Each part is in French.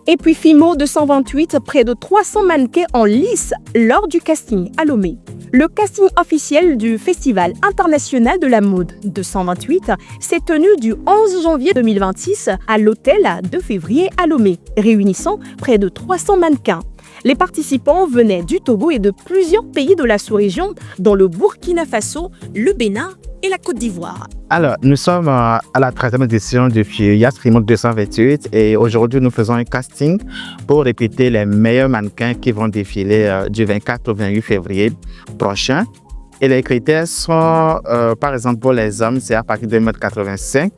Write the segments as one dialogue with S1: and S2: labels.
S1: Et puis FIMO 228, près de 300 mannequins en lice lors du casting à Lomé. Le casting officiel du Festival international de la mode 228 s'est tenu du 11 janvier 2026 à l'hôtel 2 février à Lomé, réunissant près de 300 mannequins. Les participants venaient du Togo et de plusieurs pays de la sous-région, dont le Burkina Faso, le Bénin et la Côte d'Ivoire.
S2: Alors, nous sommes à la 13e édition du FIAS FIMO 228 et aujourd'hui, nous faisons un casting pour répéter les meilleurs mannequins qui vont défiler du 24 au 28 février prochain. Et les critères sont, par exemple, pour les hommes, c'est à partir de 1,85 m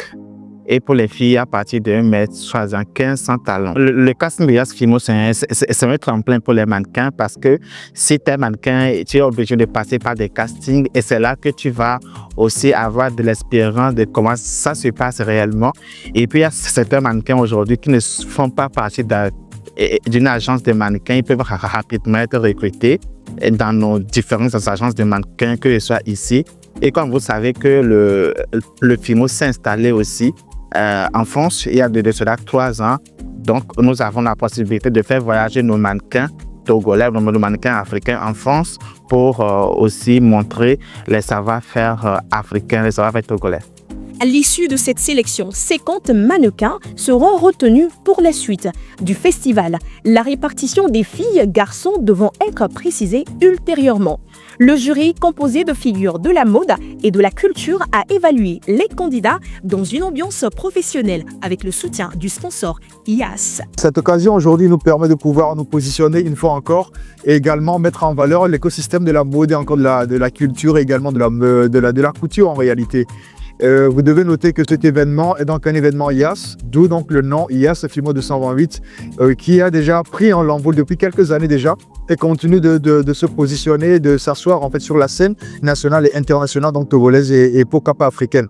S2: et pour les filles, à partir de 1,75 m sans talons. Le casting FIAS FIMO, c'est un tremplin pour les mannequins parce que si tu es mannequin, tu es obligé de passer par des castings et c'est là que tu vas aussi avoir de l'expérience de comment ça se passe réellement. Et puis, il y a certains mannequins aujourd'hui qui ne font pas partie d'une agence de mannequins. Ils peuvent rapidement être recrutés dans nos différentes agences de mannequins, que ce soit ici. Et comme vous savez que le FIMO s'est installé aussi en France, il y a de cela 3 ans. Donc, nous avons la possibilité de faire voyager nos mannequins togolais, nos mannequins africains en France pour aussi montrer les savoir-faire africains, les savoir-faire togolais.
S1: À l'issue de cette sélection, 50 mannequins seront retenus pour la suite du festival. La répartition des filles-garçons devant être précisée ultérieurement. Le jury, composé de figures de la mode et de la culture, a évalué les candidats dans une ambiance professionnelle avec le soutien du sponsor IAS.
S3: Cette occasion aujourd'hui nous permet de pouvoir nous positionner une fois encore et également mettre en valeur l'écosystème de la mode et encore de la culture et également de la couture en réalité. Vous devez noter que cet événement est donc un événement IAS, d'où donc le nom IAS FIMO 228, qui a déjà pris en l'envol depuis quelques années déjà et continue de se positionner, de s'asseoir en fait sur la scène nationale et internationale donc togolaise et pourquoi pas africaine.